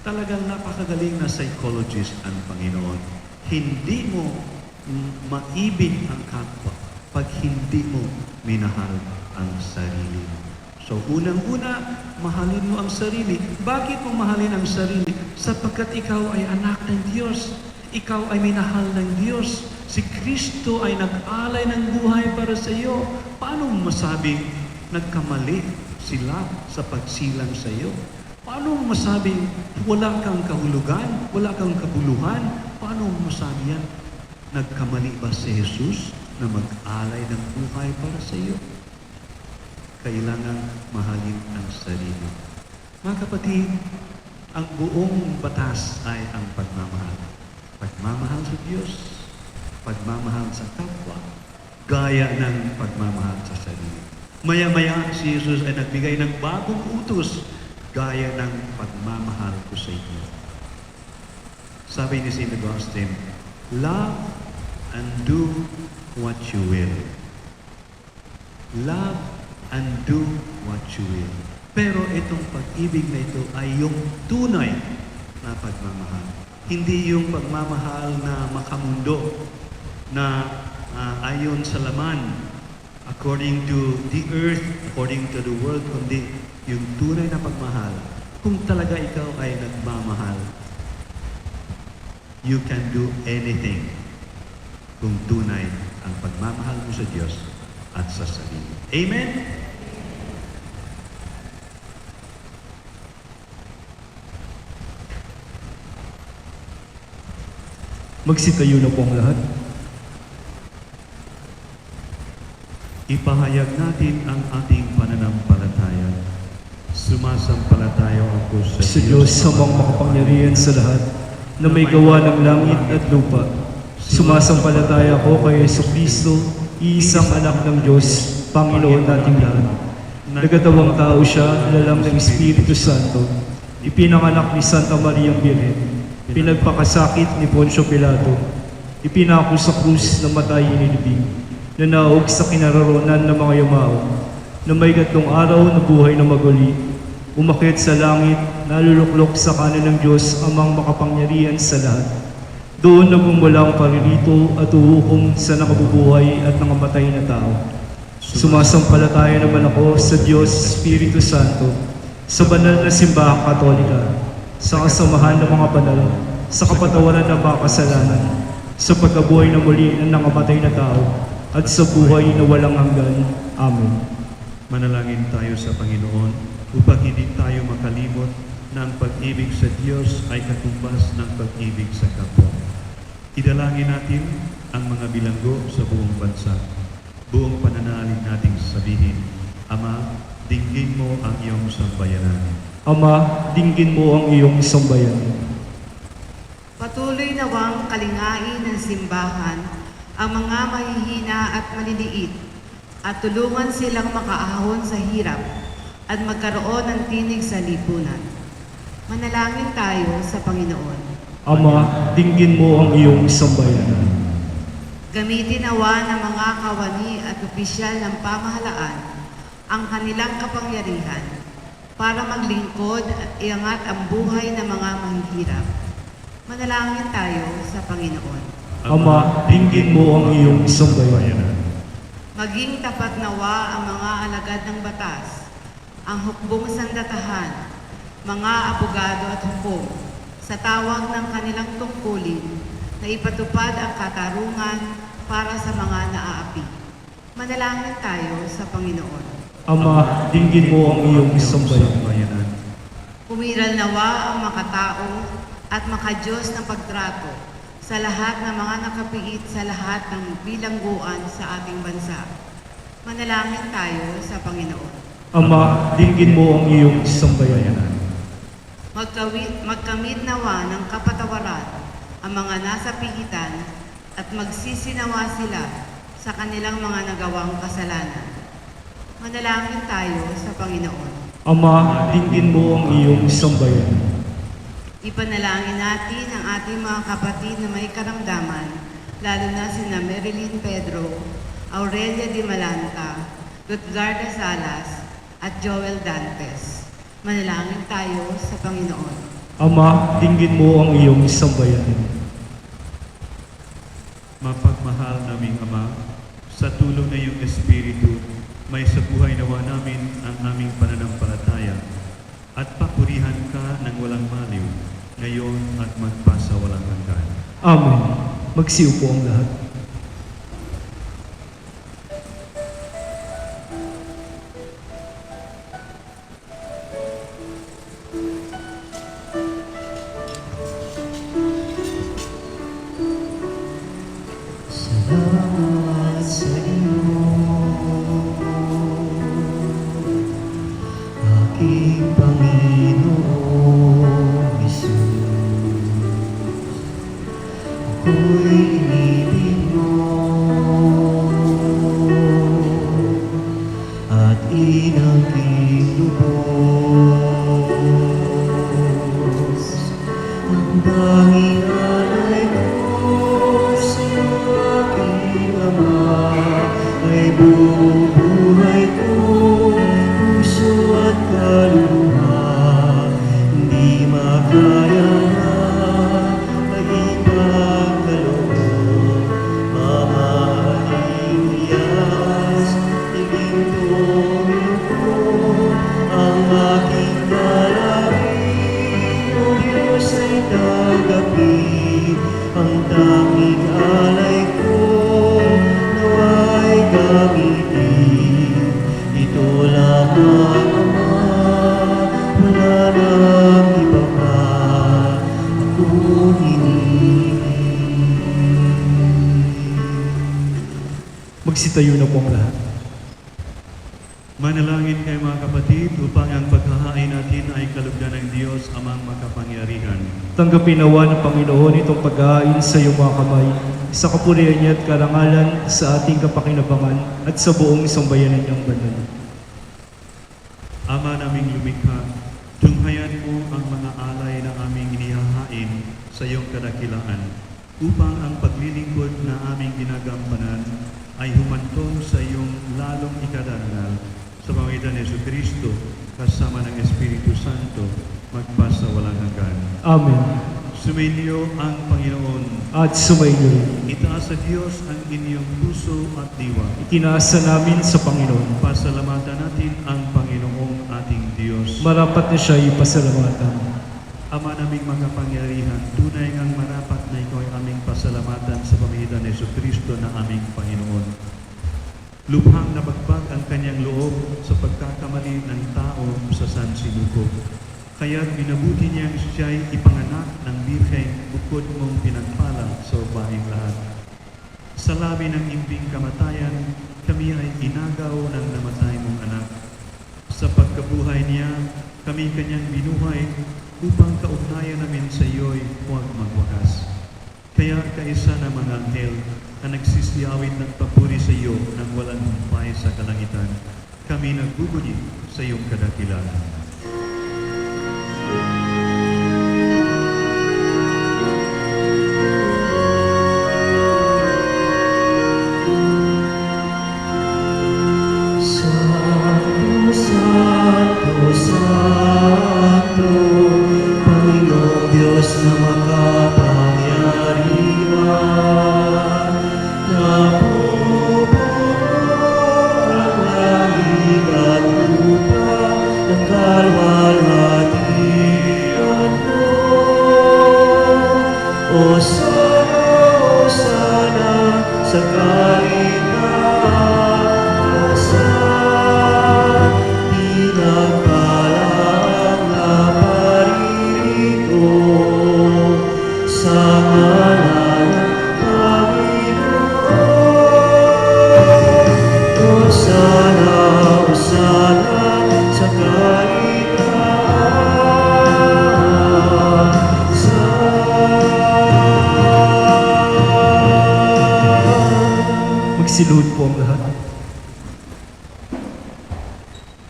[SPEAKER 4] talagang napakagaling na psychologist ang Panginoon. Hindi mo maibig ang kapwa pag hindi mo minahal ang sarili mo. So, unang-una, mahalin mo ang sarili. Bakit mo mahalin ang sarili? Sapagkat ikaw ay anak ng Diyos. Ikaw ay minahal ng Diyos. Si Kristo ay nag-alay ng buhay para sa iyo. Paano mo masabing nagkamali sila sa pagsilang sa iyo? Paano mo masabing wala kang kahulugan, wala kang kabuluhan? Paano mo masabi yan? Nagkamali ba si Jesus na mag-alay ng buhay para sa iyo? Kailangan mahalin ang sarili. Mga kapatid, ang buong batas ay ang pagmamahal. Pagmamahal sa Diyos, pagmamahal sa kapwa, gaya ng pagmamahal sa sarili. Maya-maya si Jesus ay nagbigay ng bagong utos gaya ng pagmamahal ko sa inyo. Sabi ni St. Augustine, love and do what you will. Love and do what you will. Pero itong pag-ibig na ito ay yung tunay na pagmamahal. Hindi yung pagmamahal na makamundo, na ayon sa laman, according to the earth, according to the world, kundi yung tunay na pagmahal. Kung talaga ikaw ay nagmamahal, you can do anything kung tunay ang pagmamahal mo sa Diyos at sa sarili. Amen?
[SPEAKER 3] Magsitayo na po ang lahat.
[SPEAKER 4] Ipahayag natin ang ating pananampalataya. Sumasampalataya ako
[SPEAKER 3] Sa Diyos samang makapangyarihan sa lahat, na may gawa ng langit at lupa. Sumasampalataya ako kay Jesucristo, iisang anak ng Diyos, Panginoon nating lahat. Nagatawang tao siya, lalang ng Espiritu Santo. Ipinanganak ni Santa Maria Birhen. Pinagpakasakit ni Poncio Pilato. Ipinako sa krus na matay inilibing. Nanaog sa kinaroroonan ng mga yumao. Na may 3 araw na buhay na maguli. Umakyat sa langit, naluluklok sa kanan ng Diyos amang makapangyarihan sa lahat. Doon nagmumula ang paririto at uhukom sa nakabubuhay at nangamatay na tao. Sumasampalataya naman ako sa Diyos Espiritu Santo, sa banal na simbahang katolika, sa kasamahan ng mga banal, sa kapatawaran ng mga kasalanan, sa pagkabuhay na muli ng nangamatay na tao, at sa buhay na walang hanggan. Amen.
[SPEAKER 4] Manalangin tayo sa Panginoon upang hindi tayo makalimot na ang pag-ibig sa Diyos ay katumbas ng pag-ibig sa kapwa. Idalangin natin ang mga bilanggo sa buong bansa. Buong pananalig nating sabihin, Ama, dinggin mo ang iyong sambayanan.
[SPEAKER 3] Ama, dinggin mo ang iyong sambayan.
[SPEAKER 5] Patuloy nawang kalingain ng simbahan ang mga mahihina at maliliit at tulungan silang makaahon sa hirap at magkaroon ng tinig sa lipunan. Manalangin tayo sa Panginoon.
[SPEAKER 3] Ama, dinggin mo ang iyong sambayan.
[SPEAKER 5] Gamitin nawa ng mga kawani at opisyal ng pamahalaan ang kanilang kapangyarihan para maglingkod at iangat ang buhay ng mga mahihirap. Manalangin tayo sa Panginoon.
[SPEAKER 3] Ama, dinggin mo ang iyong sambayan.
[SPEAKER 5] Maging tapat nawa ang mga alagad ng batas, ang hukbong sandatahan, mga abogado at hukom, sa tawag ng kanilang tungkulin na ipatupad ang katarungan para sa mga naaapi. Manalangin tayo sa Panginoon.
[SPEAKER 3] Ama, dinggin mo ang iyong sambayan.
[SPEAKER 5] Pumiral nawa ang makatao at makadiyos ng pagtrato sa lahat ng mga nakapiit sa lahat ng bilangguan sa ating bansa. Manalangin tayo sa Panginoon.
[SPEAKER 3] Ama, dinggin mo ang iyong sambayan.
[SPEAKER 5] Magkamit nawa ng kapatawaran ang mga nasa pigitan at magsisinawa sila sa kanilang mga nagawang kasalanan. Manalangin tayo sa Panginoon.
[SPEAKER 3] Ama, dinggin mo ang iyong sambayan.
[SPEAKER 5] Ipanalangin natin ang ating mga kapatid na may karamdaman, lalo na sina Marilyn Pedro, Aurelia Di Malanta, Lutgarda Salas, at Joel Dantes. Manalangin tayo sa Panginoon.
[SPEAKER 3] Ama, dinggin mo ang iyong sambayan.
[SPEAKER 4] Mapagmahal naming Ama, sa tulong na iyong Espiritu, may sa buhay nawa namin ang aming pananampalataya at papurihan ka ng walang maliw, ngayon at magpasawalang hanggan.
[SPEAKER 3] Amen. Magsiupo ang lahat.
[SPEAKER 2] Salamat sa iyo, aking Panginoong Jesus. Ako'y inibig ngiti, ito lamang Ama, wala nang iba pa ako
[SPEAKER 3] Magsitayo na po ang lahat.
[SPEAKER 4] Manalangin kayo mga kapatid upang ang paghahain natin ay kalugdan ng Diyos amang makapangyarihan.
[SPEAKER 3] Tanggapin nawa ng Panginoon itong paghahain sa iyong mga kamay, sa kapurihan niya at karangalan sa ating kapakinabangan at sa buong sambayanan niyang banal.
[SPEAKER 4] Ama naming lumikha, tunghayan mo ang mga alay na aming inihahain sa iyong kadakilaan upang ang paglilingkod na aming ginagampanan ay humantong sa iyong lalong ikadangal sa pamagitan ni Jesucristo kasama ng Espiritu Santo magpasa walang hanggan.
[SPEAKER 3] Amen.
[SPEAKER 4] Sumainyo ang Panginoon.
[SPEAKER 3] At sumainyo rin.
[SPEAKER 4] Itaas sa Diyos ang inyong puso at diwa.
[SPEAKER 3] Itinaasa namin sa Panginoon.
[SPEAKER 4] Pasalamatan natin ang Panginoong ating Diyos.
[SPEAKER 3] Marapat na siya ipasalamatan.
[SPEAKER 4] Ama naming makapangyarihan, tunay ngang marapat na ikaw ay aming pasalamatan sa pamagitan ni Jesucristo na aming Panginoon. Lubhang nabagbag ang kanyang loob sa pagkakamali ng tao sa sansinuko. Kaya minabuti niyang siya'y ipanganak ng birhen bukod mong pinagpala sa babaeng lahat. Sa labi ng imbing kamatayan, kami ay inagaw ng namatay mong anak. Sa pagkabuhay niya, kami kanyang binuhay upang kaugnayan namin sa iyo'y huwag magwakas. Kaya kaisa ng mga anghel na nagsisiyawit ng papuri sa iyo nang walang humpay sa kalangitan, kami nagbubunyi sa iyong kadakilaan.
[SPEAKER 2] Santo, Santo, Santo, Panginoong Diyos na makapangyarihan, nabubuo ang langit at lupa, nagkalwalhatian mo. Hosana, Hosana, sa kaligtasan, pinagpalang na paririto sa ngalan ng Panginoon. Hosana, Hosana, sa kaligtasan.
[SPEAKER 3] Magsiluhod po ang lahat.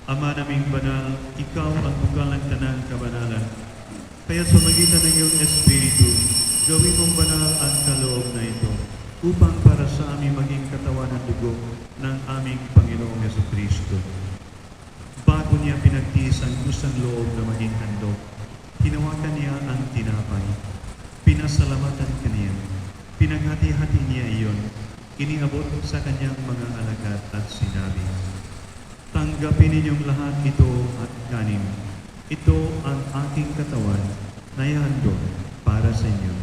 [SPEAKER 4] Ama naming banal, ikaw ang bukal ng tanang kabanalan. Kaya sa magitan ng iyong Espiritu, gawin mong banal ang kaloob na ito, upang para sa aming maging katawan at dugo ng aming Panginoong Jesucristo. Bago niya pinagtiis ang kusang loob na maging handog, hinawakan niya ang tinapay, pinasalamatan kaniya, pinaghati-hati niya iyon, iniabot sa kanyang mga alagad at sinabi, tanggapin ninyong lahat ito at kanin. Ito ang aking katawan na ihandog para sa inyo.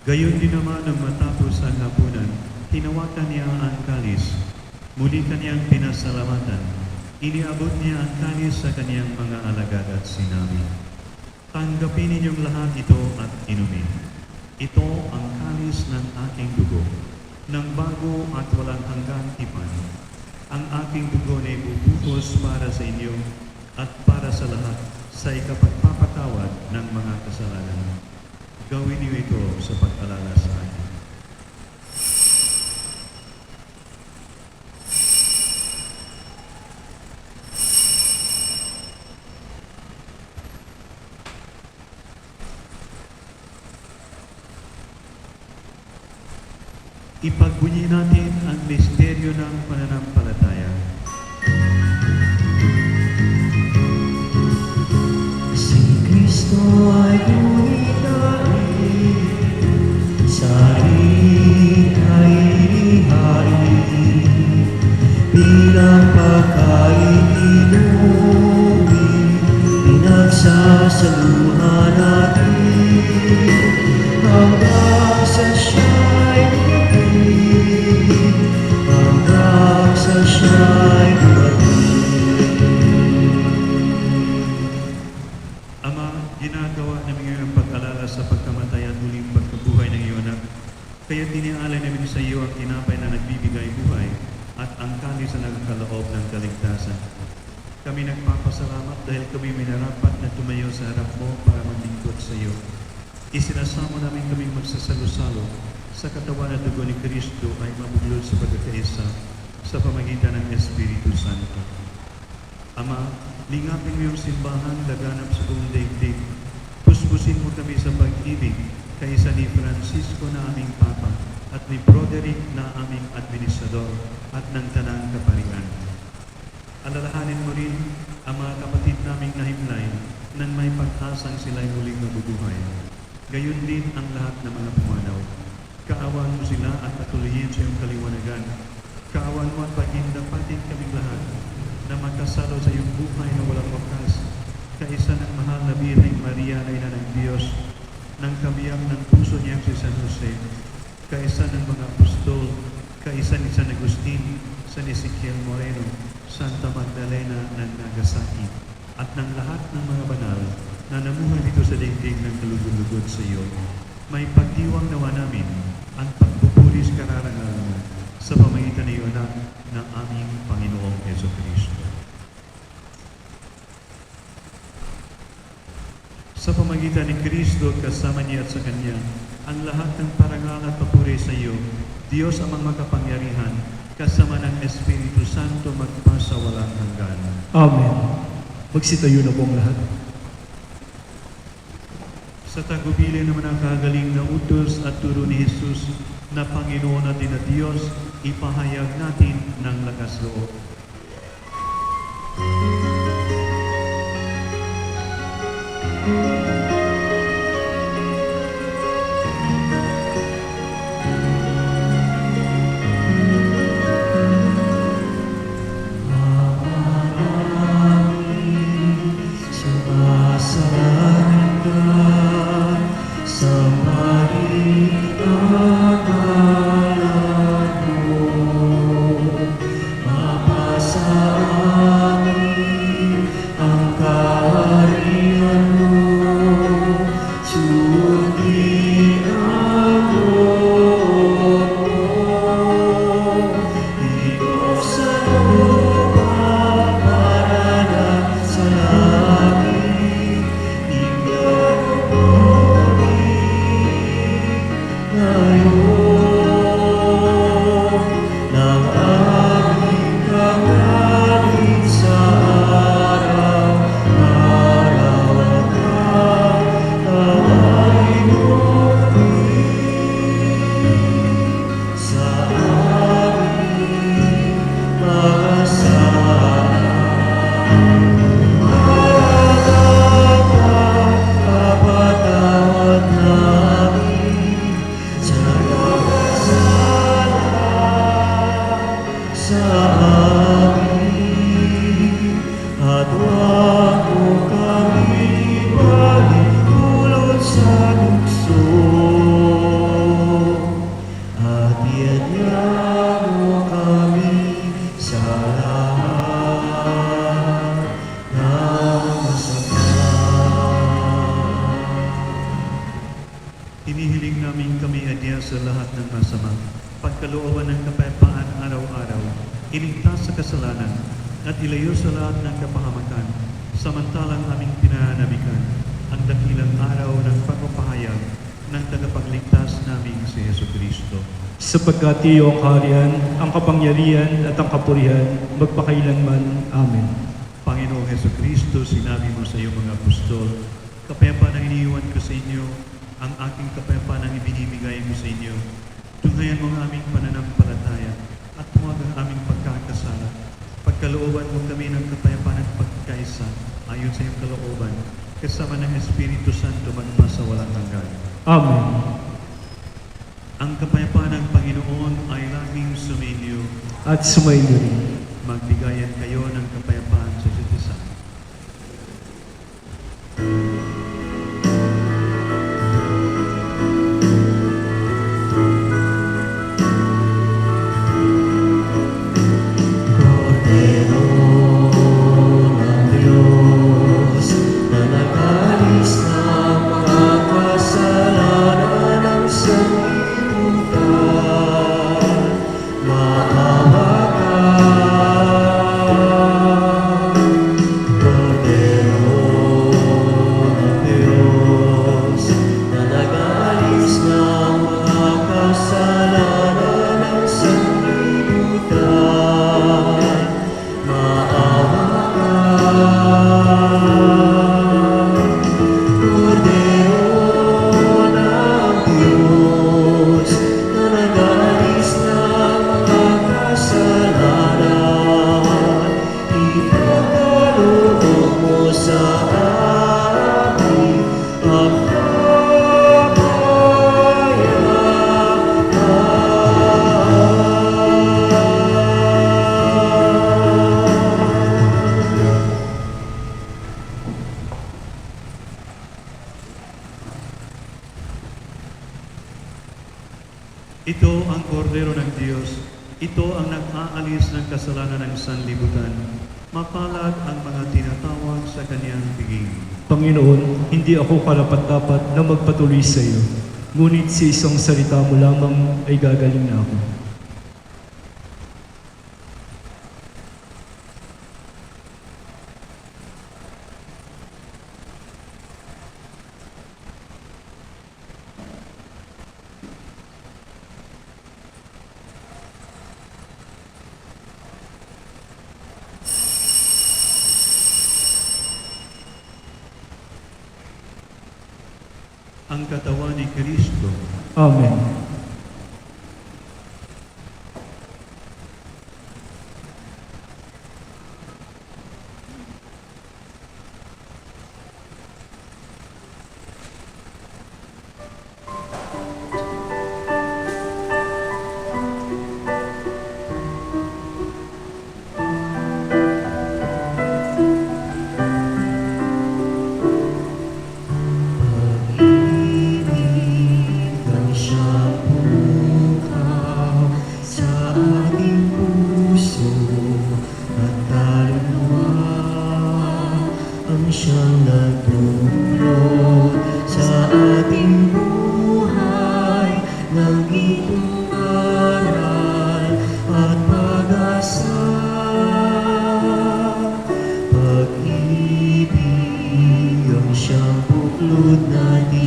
[SPEAKER 4] Gayon din naman nang matapos ang hapunan, hinawakan niya ang kalis, muli kaniyang pinasalamatan, iniabot niya ang kalis sa kaniyang mga alagad at sinabi, tanggapin ninyong lahat ito at inumin. Ito ang kalis ng aking dugo, ng bago at walang hanggang tipan. Ang aking dugo na ibubuhos para sa inyo at para sa lahat sa ikapagpapatawad ng mga kasalanan. Gawin niyo ito sa pag-alala sa akin. Ipagbunyi natin ang misteryo ng pananampalataya.
[SPEAKER 2] Si Kristo ay buhay sa sa luha natin hanggang sa siya'y dumating, hanggang sa siya'y dumating.
[SPEAKER 4] Ama, ginagawa namin ngayon ang pag-alala sa pagkamatay at muling pagkabuhay ng iyong anak. Kaya tinialay namin sa iyo ang tinapay na nagbibigay buhay at ang kalis na nagkaloob ng kaligtasan. Kami nagpapasalamat dahil kami minarapat na tumayo sa harap mo para maglingkod sa iyo. Isinasamo namin kaming magsasalo-salo sa katawan at dugo ni Kristo ay mabuglod sa pagkakaisa sa pamagitan ng Espiritu Santo. Ama, lingapin mo yung simbahan laganap sa buong daigdig. Puspusin mo kami sa pag-ibig kaysa ni Francisco na aming Papa at ni Broderick na aming Administrador at ng Tanang Kaparian. Alalahanin mo rin ang mga kapatid naming nahimlay nang may pag-asang sila'y muling mabubuhay. Gayon din ang lahat ng mga pumanaw. Kaawan mo sila at patuloyin sa iyong kaliwanagan. Kaawan mo at pagindapatin kaming lahat na magkasalo sa iyong buhay na walang wakas. Kaisa ng mahal na Birheng Maria na ina ng Diyos, ng kabiyak ng puso niyang si San Jose, kaisa ng mga apostol, kaisa ni San Agustin, San Ezequiel Moreno, Santa Magdalena ng Nagasaki, at ng lahat ng mga banal na namuhay dito sa daigdig ng kalugod-lugod sa iyo. May pagdiwang nawa namin ang pagpupulis kararangal mo sa pamagitan ng iyo anak ng aming Panginoong Jesucristo. Sa pamagitan ni Kristo, kasama niya at sa Kanya, ang lahat ng parangal at papuri sa iyo, Diyos amang makapangyarihan, kasama ng Espiritu Santo magpasawalang hanggan.
[SPEAKER 3] Amen. Magsitayo na po ang lahat.
[SPEAKER 4] Sa tagubilin naman ang kagaling na utos at turo ni Jesus na Panginoon natin na Diyos, ipahayag natin ng lakas loob.
[SPEAKER 2] Sumasaran ka sa maling akalan mo, mapasa amin ang kaharian mo, sundin ang loob mo, ikot sa lupa para na sa langit, tingnan mo ngayon ng aming kakanin sa araw-araw at katawan mo sa aming kapatawad namin sa nagkasala sa amin, at huwag mo kami balintulot sa lukso, at iadya mo kami sa lahat ng masama.
[SPEAKER 4] Hinihiling namin kami adya sa lahat ng masama, pagkalooban ng kapayapaan araw-araw, iligtas sa kasalanan, at ilayo sa lahat ng kapahamakan, samantalang aming pinananabikan ang dakilang araw ng pagpapahayag ng tagapagligtas naming si Jesucristo.
[SPEAKER 3] Sapagkat iyo ang kaharian, ang kapangyarihan at ang kapurihan, magpakailanman. Amen.
[SPEAKER 4] Panginoong Jesucristo, sinabi mo sa iyong mga apostol, kapayapaan ang iniiwan ko sa inyo, ang aking kapayapaan ang ibinibigay ko sa inyo. Tunghayan mo ang aming pananampalataya at huwag ang aming pagkakasala. Pagkalooban mo kami ng kapayapaan at pagkaisa ayon sa iyong kalooban, kasama ng Espiritu Santo magpasawalang hanggan.
[SPEAKER 3] Amen.
[SPEAKER 4] Ang kapayapaan ng Panginoon ay laging sumainyo.
[SPEAKER 3] At sumainyo rin.
[SPEAKER 4] Magbigayan kayo ng kapayapaan sa isa't isa. Ito ang kordero ng Diyos. Ito ang nag-aalis ng kasalanan ng sanlibutan. Mapalad ang mga tinatawag sa kanyang piging.
[SPEAKER 3] Panginoon, hindi ako karapat-dapat na magpatuloy sa iyo. Ngunit sa isang salita mo lamang ay gagaling na ako.
[SPEAKER 4] Ang katawan ni Kristo.
[SPEAKER 3] Amen.
[SPEAKER 2] Pag-ibig siyang pukaw sa ating puso at kaluluwa, ang siyang nagdulot sa ating buhay ng iyong aral at pag-asa. Pag-ibig ang siyang buklod na di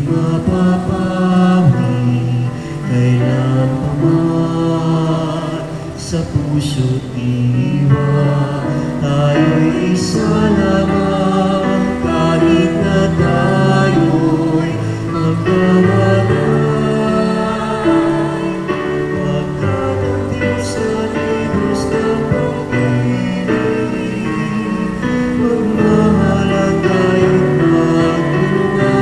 [SPEAKER 2] mapapawi kailan pa man sa puso't diwa. Tayo'y isa lamang kahit na tayo'y magkawalay. Pagkat ang Diyos ay Diyos ng pag-ibig, magmahalan tayo't magtulungan.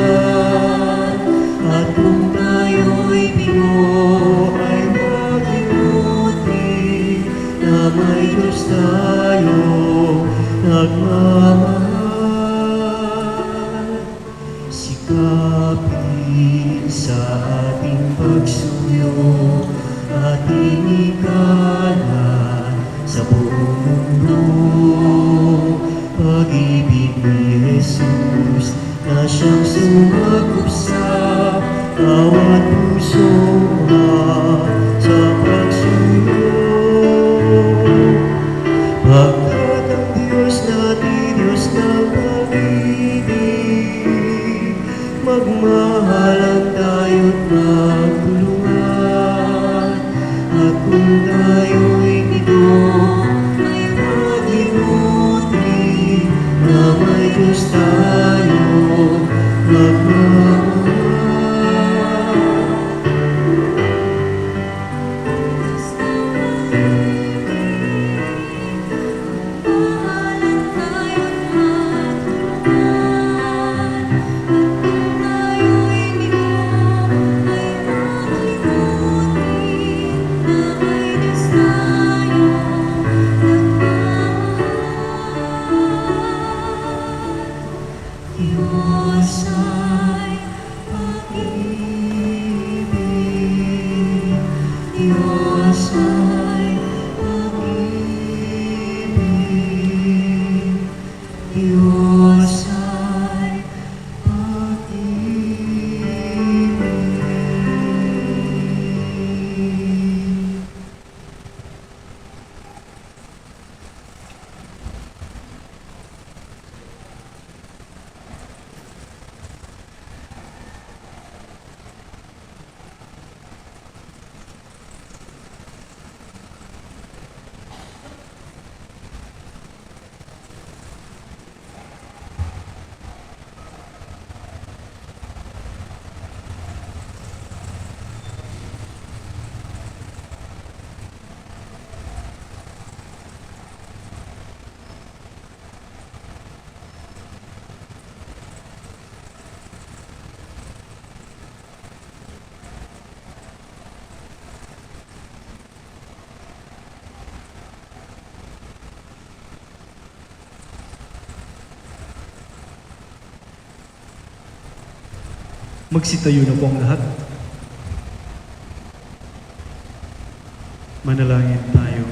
[SPEAKER 2] At kung tayo'y bigo ay maglimutin na may Diyos tayong nagmamahal. Sikapin sa ating pagsuyo, ating ikalat sa buong mundo. Pag-ibig ni Jesus na siyang sumagup sa bawat puso sa pagsuyo. Pagkat ang Diyos natin, Diyos ng pag-ibig, magmahalan tayo't magtulungan. At kung tayo'y bigo, ay maglimutin na may Diyos tayong magmamahal. Diyos ay pag-ibig, Diyos ay pag-ibig, Diyos ay pag-ibig.
[SPEAKER 3] Magsitayo na po ang lahat.
[SPEAKER 4] Manalangin tayo.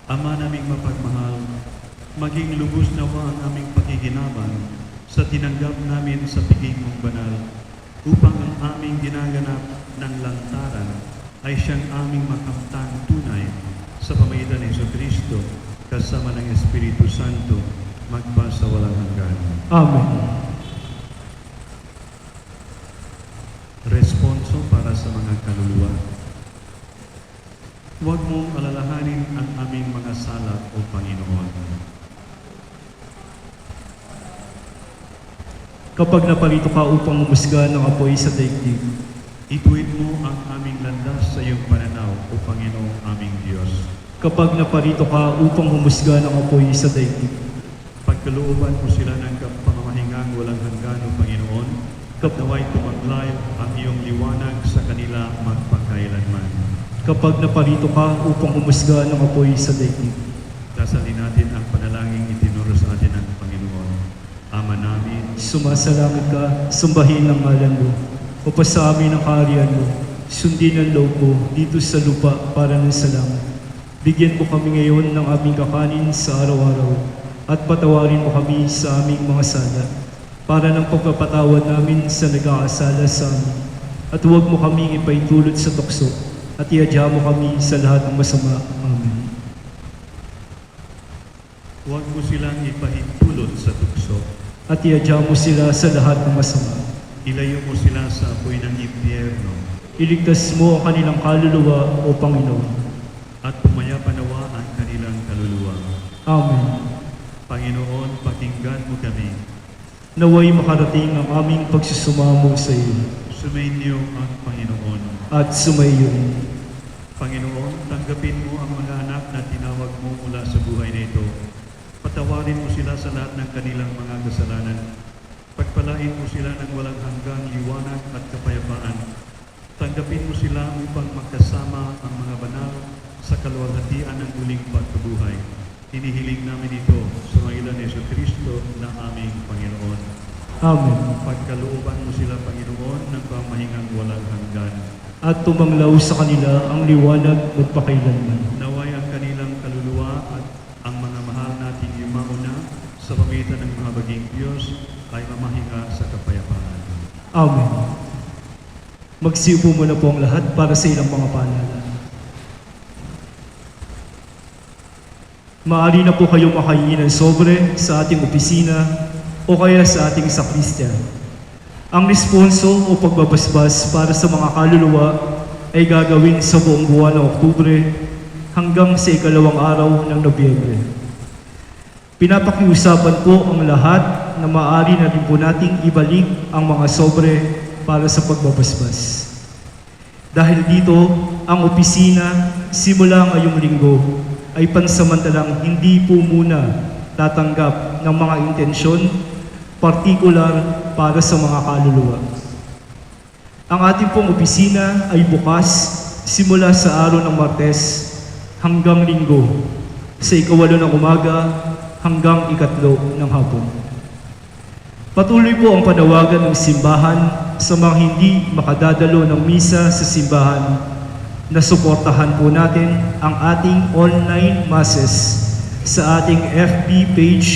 [SPEAKER 4] Ama naming mapagmahal, maging lubos nawa ang aming pakikinabang sa tinanggap namin sa piging mong banal, upang ang aming ginaganap ng lantaran ay siyang aming makamtang tunay sa pamagitan ng Jesucristo kasama ng Espiritu Santo magpa sa walang hanggan.
[SPEAKER 3] Amen.
[SPEAKER 4] Responso para sa mga kaluluwa. Huwag mong alalahanin ang aming mga sala, O Panginoon.
[SPEAKER 3] Kapag naparito ka upang humusga ng apoy sa daigdig,
[SPEAKER 4] Ituwid mo ang aming landas sa iyong pananaw, O Panginoong aming Diyos.
[SPEAKER 3] kapag naparito ka upang humusga ng apoy sa daigdig,
[SPEAKER 4] Pagkalooban mo sila ng pamamahingang walang hanggan, O Panginoon, kapnaway tumaglay ang iyong liwanag sa kanila magpakailanman.
[SPEAKER 3] kapag naparito ka upang humusga ng apoy sa daigdig,
[SPEAKER 4] Dasalin natin ang panalangin itinuro sa atin ng Panginoon. Ama namin,
[SPEAKER 3] sumasalangit ka, sumbahin ang ngalan mo, upasa amin ang kaharian mo, sundin ang loob mo dito sa lupa para ng sa langit. Bigyan mo kami ngayon ng aming kakanin sa araw-araw, at patawarin mo kami sa aming mga sala, para ng pagpapatawad namin sa nag-aasala sa amin. At huwag mo kaming ipaitulot sa tukso, at iadya mo kami sa lahat ng masama. Amen.
[SPEAKER 4] huwag mo silang ipahintulot sa tukso.
[SPEAKER 3] At iadya mo sila sa lahat ng masama.
[SPEAKER 4] Ilayo mo sila sa apoy ng impyerno.
[SPEAKER 3] Iligtas mo ang kanilang kaluluwa, O Panginoon.
[SPEAKER 4] At pumaya-panawa ang kanilang kaluluwa.
[SPEAKER 3] Amen.
[SPEAKER 4] Panginoon, pakinggan mo kami.
[SPEAKER 3] Naway makarating ang aming pagsusumamo sa iyo,
[SPEAKER 4] Sumainyo ang Panginoon.
[SPEAKER 3] at sumayo rin.
[SPEAKER 4] Panginoon, tanggapin mo ang mga anak na tinawag mo mula sa buhay na ito. Patawarin mo sila sa lahat ng kanilang mga kasalanan. Pagpalain mo sila ng walang hanggang liwanag at kapayapaan. Tanggapin mo sila upang magkasama ang mga banal sa kaluwalhatian ng muling pagkabuhay. Hinihiling namin ito sa pangalan ni Jesucristo na aming Panginoon.
[SPEAKER 3] Amen.
[SPEAKER 4] Pagkalooban mo sila, Panginoon, ng pamahingang walang hanggan.
[SPEAKER 3] At tumanglaw sa kanila ang liwanag magpakailanman.
[SPEAKER 4] Naway ang kanilang kaluluwa at ang mga mahal nating yumauna sa pamitan ng mga baging Diyos ay mamahinga sa kapayapaan.
[SPEAKER 3] Amen. Magsiupo muna po ang lahat para sa ilang mga paalala. Maaari na po kayo makahingi ng sobre sa ating opisina o kaya sa ating sakristya. Ang responso o pagbabasbas para sa mga kaluluwa ay gagawin sa buong buwan ng Oktubre hanggang sa ikalawang araw ng Nobyembre. Pinapakiusapan po ang lahat na maaari na rin po nating ibalik ang mga sobre para sa pagbabasbas. Dahil dito, ang opisina simula ngayong linggo ay pansamantalang hindi po muna tatanggap ng mga intensyon partikular para sa mga kaluluwa. Ang ating pong opisina ay bukas simula sa araw ng Martes hanggang Linggo, sa ikawalo ng umaga hanggang ikatlo ng hapon. Patuloy po ang panawagan ng simbahan sa mga hindi makadadalo ng misa sa simbahan na suportahan po natin ang ating online masses sa ating FB page,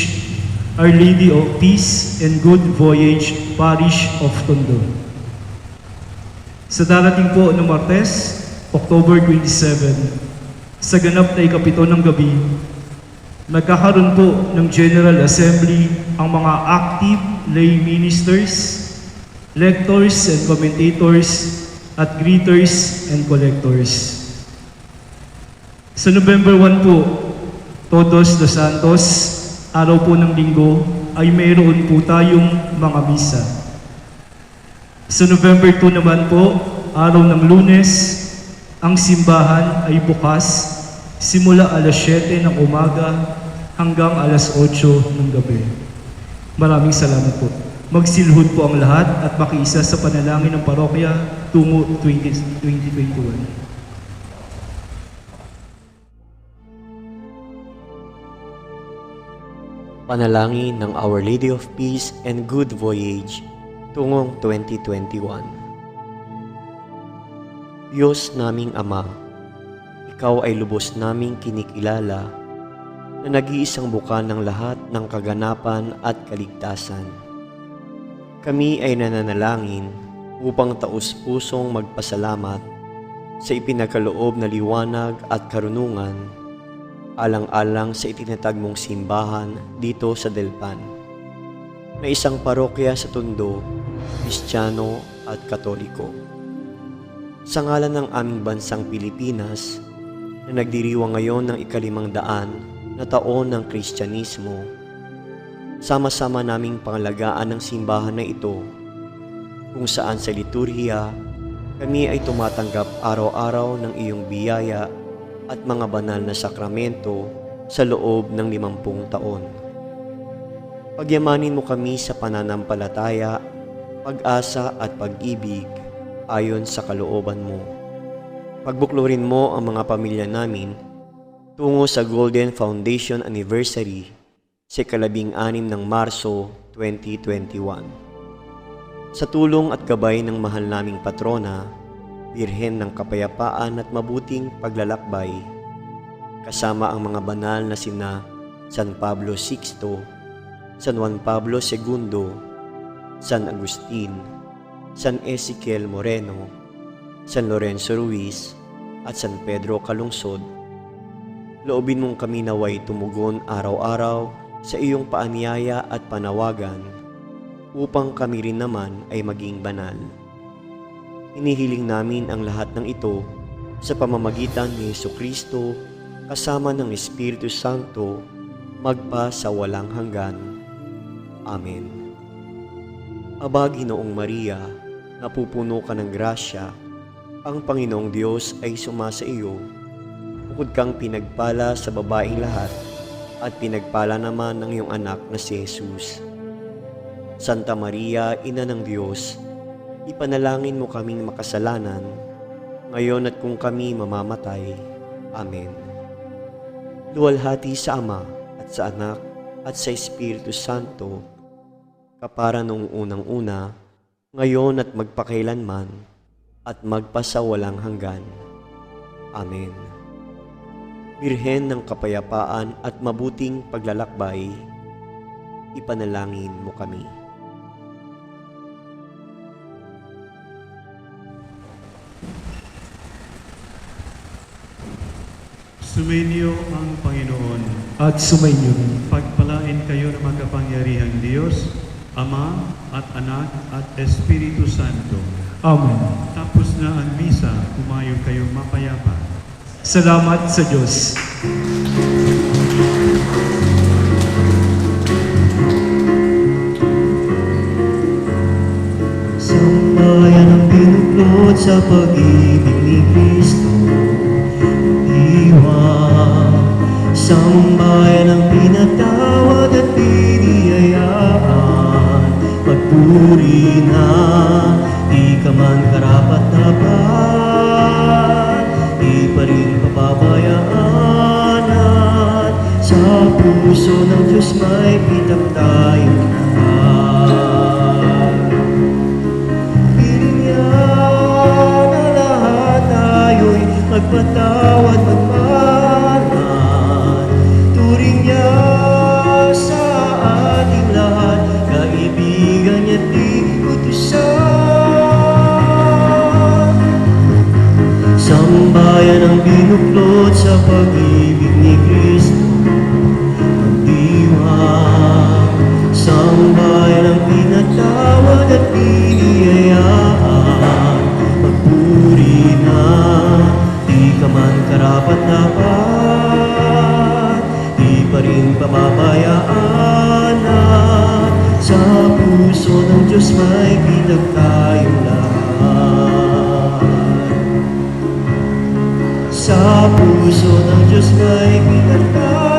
[SPEAKER 3] Our Lady of Peace and Good Voyage, Parish of Tondo. Sa darating po ng Martes, October 27, sa ganap na ikapito ng gabi, nagkakaroon po ng General Assembly ang mga active lay ministers, lectors and commentators, at greeters and collectors. Sa November 1 po, Todos los Santos, araw po ng linggo, ay mayroon po tayong mga misa. Sa November 2 naman po, araw ng Lunes, ang simbahan ay bukas simula alas 7 ng umaga hanggang alas 8 ng gabi. Maraming salamat po. Magsilhod po ang lahat at makiisa sa panalangin ng parokya tungo 2021.
[SPEAKER 6] Panalangin ng Our Lady of Peace and Good Voyage tungong 2021. Diyos naming Ama, Ikaw ay lubos naming kinikilala na nag-iisang buka ng lahat ng kaganapan at kaligtasan. Kami ay nananalangin upang taus-pusong magpasalamat sa ipinagkaloob na liwanag at karunungan alang-alang sa itinatag mong simbahan dito sa Delpan, na isang parokya sa Tondo, Kristiyano at Katoliko. Sa ngalan ng aming bansang Pilipinas, na nagdiriwang ngayon ng 500 na taon ng Kristyanismo, sama-sama naming pangalagaan ng simbahan na ito, kung saan sa liturhiya kami ay tumatanggap araw-araw ng iyong biyaya at mga banal na sakramento sa loob ng 50 taon. Pagyamanin mo kami sa pananampalataya, pag-asa at pag-ibig ayon sa kalooban mo. Pagbuklurin mo ang mga pamilya namin tungo sa Golden Foundation Anniversary sa 16 ng Marso 2021. Sa tulong at gabay ng mahal naming patrona, Birhen ng Kapayapaan at Mabuting Paglalakbay, kasama ang mga banal na sina San Pablo VI, San Juan Pablo II, San Agustin, San Ezequiel Moreno, San Lorenzo Ruiz at San Pedro Calungsod, loobin mong kami naway tumugon araw-araw sa iyong paanyaya at panawagan upang kami rin naman ay maging banal. Hinihiling namin ang lahat ng ito sa pamamagitan ni Jesucristo kasama ng Espiritu Santo magpa sa walang hanggan. Amen. Aba, Ginoong Maria, napupuno ka ng grasya, ang Panginoong Diyos ay sumasa iyo. Bukod kang pinagpala sa babaeng lahat, at pinagpala naman ng iyong anak na si Jesus. Santa Maria, Ina ng Diyos, ipanalangin mo kaming makasalanan, ngayon at kung kami mamamatay. Amen. Luwalhati sa Ama at sa Anak at sa Espiritu Santo, kapara noong unang-una, ngayon at magpakailanman, at magpasawalang hanggan. Amen. Birhen ng Kapayapaan at Mabuting Paglalakbay, ipanalangin mo kami.
[SPEAKER 4] Sumainyo ang Panginoon.
[SPEAKER 3] At sumainyo rin.
[SPEAKER 4] Pagpalain kayo ng makapangyarihang Diyos, Ama at Anak at Espiritu Santo.
[SPEAKER 3] Amen.
[SPEAKER 4] Tapos na ang misa, kumayo kayong mapayapa.
[SPEAKER 3] Salamat sa Diyos.
[SPEAKER 2] Sambayan ang binuklod sa pag-ibig ni Kristo. Sambayan ang pinatawad at biniyayaan. Pagpuri na di ka man karapat-dapat, di pa rin pababayaan, at sa puso ng Diyos may pitang tayong lahat. Piling niya na lahat tayo'y magpatawad, turing niya sa ating lahat, kaibigan niya di utusan. Sambayan ang binuklod sa pag-ibig ni Kristo, magdiwang. Sambayan ang pinatawad at biniyayaan. Magpuri na di ka man karapat-dapat, di pa rin pababayaan, at sa puso ng Diyos may kitag tayong lahat. Sa puso ng Diyos may kitag tayo.